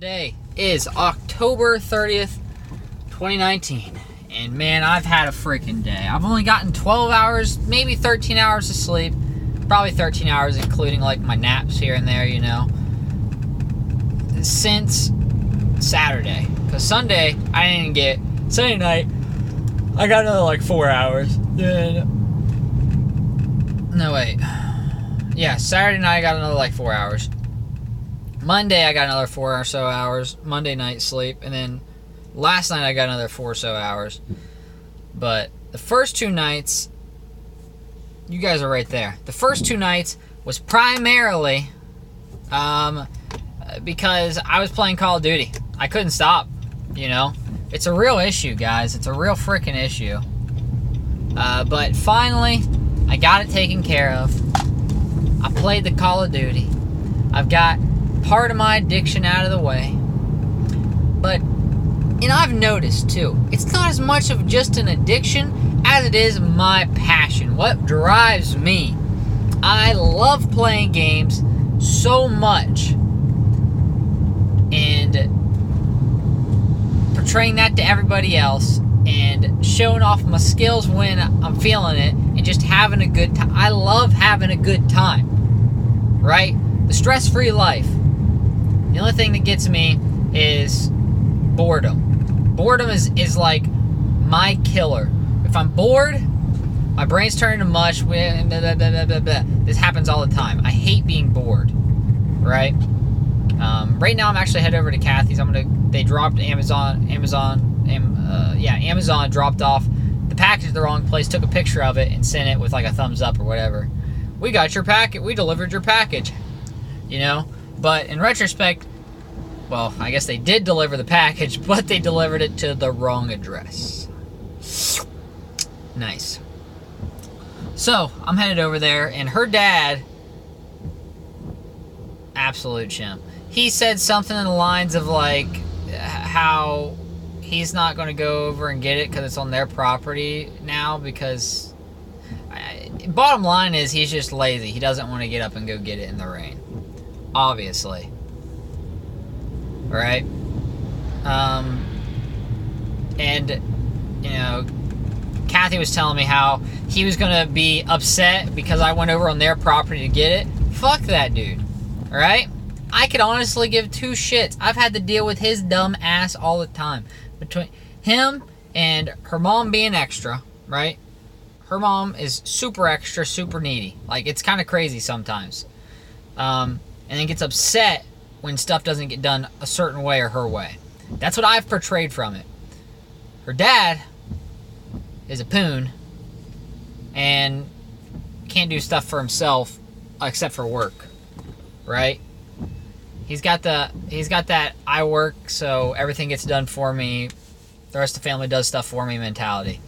Today is October 30th, 2019, and man, I've had a freaking day. I've only gotten 12 hours, maybe 13 hours of sleep, probably 13 hours including like my naps here and there, since Saturday. Because Sunday, I didn't get, Sunday night, I got another like 4 hours. Saturday night I got another like 4 hours. Monday I got another 4 or so hours. Monday night sleep. And then last night I got another 4 or so hours. But the first two nights, you guys are right there. The first two nights was primarily because I was playing Call of Duty. I couldn't stop, It's a real issue, guys. It's a real freaking issue. But finally, I got it taken care of. I played the Call of Duty. I've got part of my addiction out of the way. But, I've noticed too, it's not as much of just an addiction as it is my passion. What drives me. I love playing games so much. And portraying that to everybody else and showing off my skills when I'm feeling it and just having a good time. I love having a good time, right? The stress-free life. The only thing that gets me is boredom. Boredom is like my killer. If I'm bored, my brain's turning to mush. This happens all the time. I hate being bored, right? Right now I'm actually headed over to Kathy's. They dropped Amazon dropped off the package at the wrong place, took a picture of it and sent it with like a thumbs up or whatever. We got your packet. We delivered your package. But in retrospect, well, I guess they did deliver the package, but they delivered it to the wrong address. Nice. So, I'm headed over there, and her dad, absolute chimp. He said something in the lines of like how he's not going to go over and get it because it's on their property now because bottom line is he's just lazy. He doesn't want to get up and go get it in the rain. Obviously. Right? Kathy was telling me how he was going to be upset because I went over on their property to get it. Fuck that dude. Alright? I could honestly give two shits. I've had to deal with his dumb ass all the time. Between him and her mom being extra, right? Her mom is super extra, super needy. Like, it's kind of crazy sometimes. And then gets upset when stuff doesn't get done a certain way or her way. That's what I've portrayed from it. Her dad is a poon and can't do stuff for himself except for work, right? He's got that I work so everything gets done for me, the rest of the family does stuff for me mentality.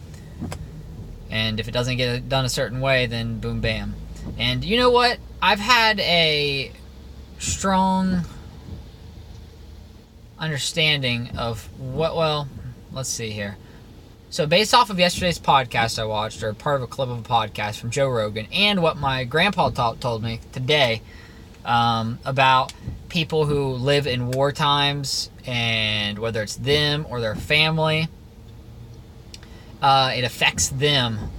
And if it doesn't get done a certain way, then boom bam. And you know what? I've had a strong understanding of let's see here. So based off of yesterday's podcast I watched, or part of a clip of a podcast from Joe Rogan, and what my grandpa told me today about people who live in war times, and whether it's them or their family, it affects them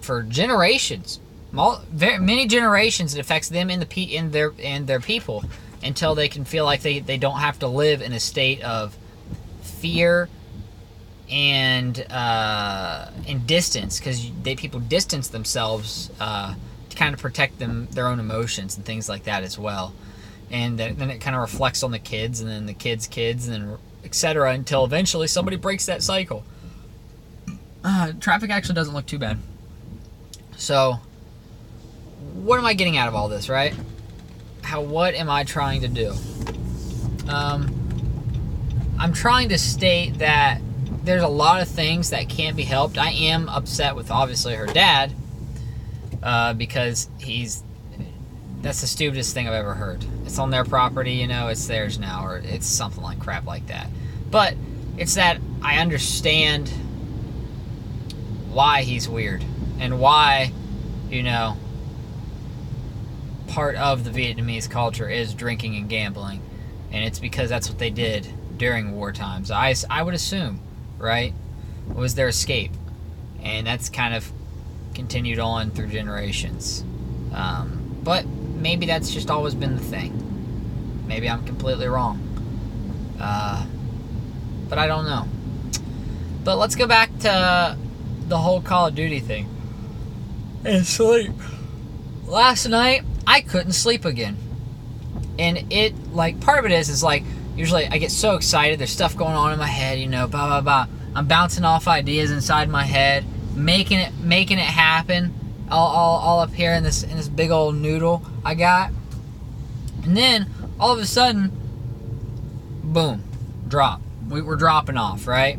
for generations. Many generations, it affects them and their people until they can feel like they don't have to live in a state of fear and distance, because people distance themselves to kind of protect their own emotions and things like that as well. And then it kind of reflects on the kids, and then the kids, and then etc. until eventually somebody breaks that cycle. Traffic actually doesn't look too bad. So, what am I getting out of all this, right? What am I trying to do? I'm trying to state that there's a lot of things that can't be helped. I am upset with, obviously, her dad, because that's the stupidest thing I've ever heard. It's on their property, it's theirs now, or it's something like crap like that. But it's that I understand why he's weird, and why, part of the Vietnamese culture is drinking and gambling. And it's because that's what they did during war times. I would assume, right? Was their escape. And that's kind of continued on through generations. But maybe that's just always been the thing. Maybe I'm completely wrong. But I don't know. But let's go back to the whole Call of Duty thing. And sleep. Last night, I couldn't sleep again. And it, like, part of it is like, usually I get so excited, there's stuff going on in my head, you know, blah, blah, blah. I'm bouncing off ideas inside my head, making it happen, all up here in this big old noodle I got. And then, all of a sudden, boom, drop. We're dropping off, right?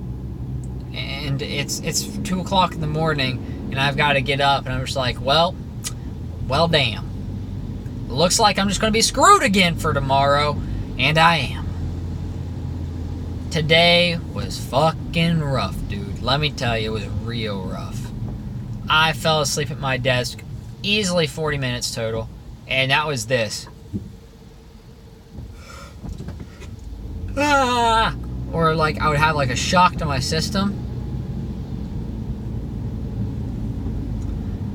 And it's 2 o'clock in the morning, and I've got to get up, and I'm just like, well, damn. Looks like I'm just going to be screwed again for tomorrow, and I am. Today was fucking rough, dude. Let me tell you, it was real rough. I fell asleep at my desk, easily 40 minutes total, and that was this. Or like I would have like a shock to my system.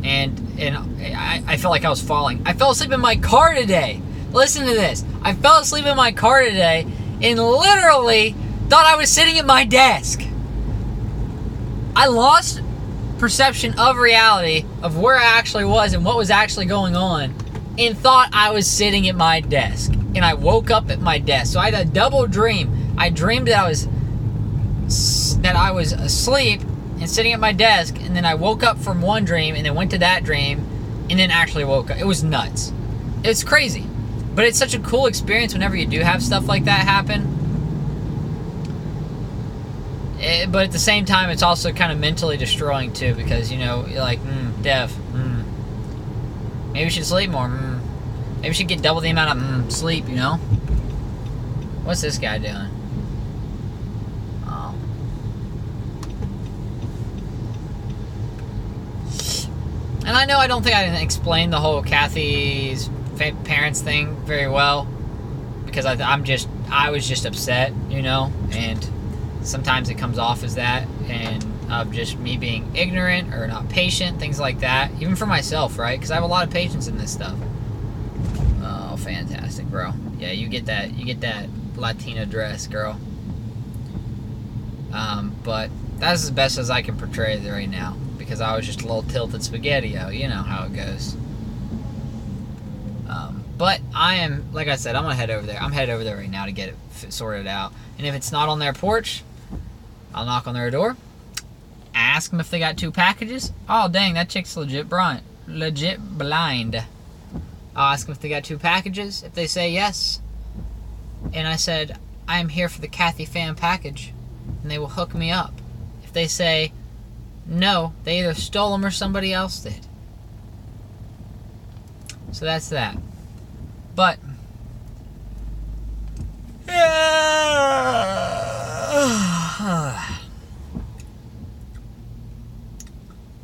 And I felt like I was falling. I fell asleep in my car today. Listen to this. I fell asleep in my car today and literally thought I was sitting at my desk. I lost perception of reality, of where I actually was and what was actually going on, and thought I was sitting at my desk. And I woke up at my desk. So I had a double dream. I dreamed that I was asleep and sitting at my desk, and then I woke up from one dream and then went to that dream and then actually woke up. It was nuts. It's crazy. But it's such a cool experience whenever you do have stuff like that happen. But at the same time, it's also kind of mentally destroying too, because, you know, you're like, Dev, maybe we should sleep more, maybe we should get double the amount of sleep, you know? What's this guy doing? Oh. And I know I don't think I didn't explain the whole Kathy's parents thing very well, because I was just upset, you know, and sometimes it comes off as that, and of just me being ignorant or not patient, things like that, even for myself, right? Because I have a lot of patience in this stuff. Oh, fantastic, bro. Yeah, you get that Latina dress, girl. But that's as best as I can portray it right now, because I was just a little tilted spaghetti-o. You know how it goes. But I am, like I said, I'm gonna head over there. I'm headed over there right now to get it sorted out. And if it's not on their porch, I'll knock on their door, ask them if they got 2 packages. Oh, dang, that chick's legit blind. I'll ask them if they got 2 packages. If they say yes, and I said, I am here for the Kathy fan package, and they will hook me up. If they say no, they either stole them or somebody else did. So that's that. But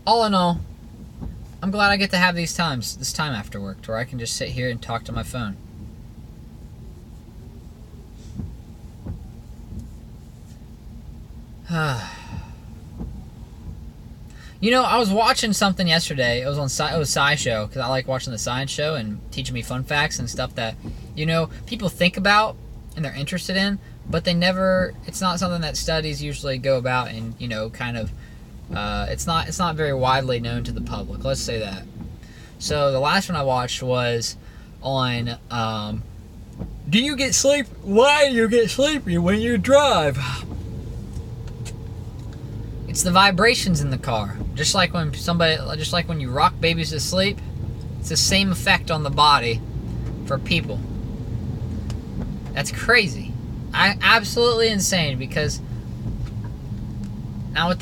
all in all, I'm glad I get to have this time after work, to where I can just sit here and talk to my phone. You know, I was watching something yesterday. It was on SciShow, because I like watching the science show and teaching me fun facts and stuff that, you know, people think about and they're interested in, but they never. It's not something that studies usually go about, and, you know, kind of. It's not very widely known to the public. Let's say that. So the last one I watched was on. Do you get sleep? Why do you get sleepy when you drive? It's the vibrations in the car. Just like when you rock babies to sleep, it's the same effect on the body for people. That's crazy. Absolutely insane, because now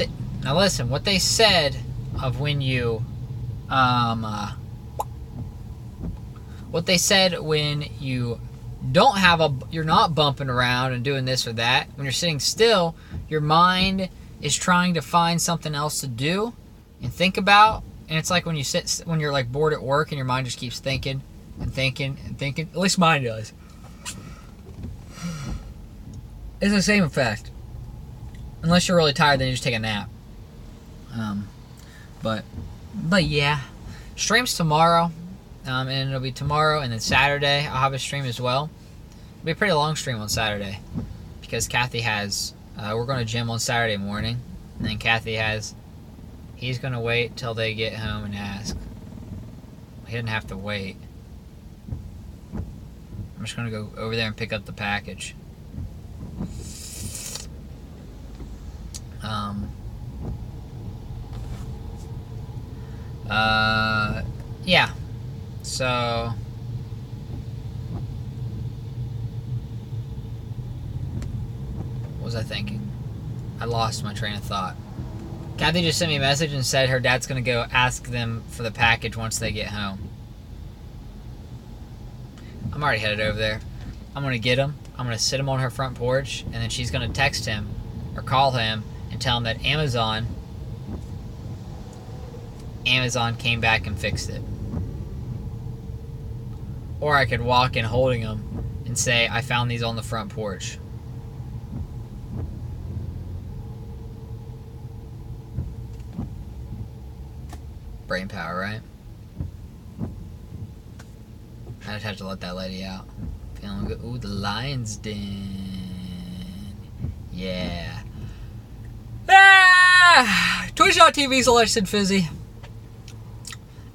listen, what they said of when you what they said when you don't have you're not bumping around and doing this or that, when you're sitting still, your mind is trying to find something else to do and think about. And it's like when you're like bored at work and your mind just keeps thinking and thinking and thinking. At least mine does. It's the same effect. Unless you're really tired, then you just take a nap. But yeah. Streams tomorrow. And it'll be tomorrow, and then Saturday I'll have a stream as well. It'll be a pretty long stream on Saturday. Because Kathy has... we're going to gym on Saturday morning. And then Kathy has... He's going to wait till they get home and ask. He didn't have to wait. I'm just going to go over there and pick up the package. Yeah. So... What was I thinking? I lost my train of thought. Kathy just sent me a message and said her dad's going to go ask them for the package once they get home. I'm already headed over there. I'm going to get him. I'm going to sit him on her front porch, and then she's going to text him or call him and tell him that Amazon came back and fixed it. Or I could walk in holding them and say, I found these on the front porch. Brain power, right? I just have to let that lady out. Feeling good. Ooh, the lion's den. Yeah. Twitch.tv/SidFizzy.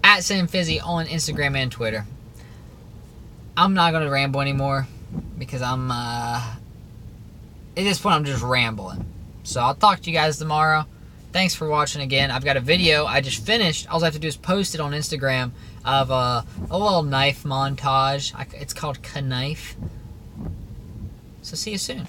At SidFizzy on Instagram and Twitter. I'm not going to ramble anymore because I'm, at this point, I'm just rambling. So I'll talk to you guys tomorrow. Thanks for watching again. I've got a video I just finished. All I have to do is post it on Instagram of a little knife montage. It's called Knife. So see you soon.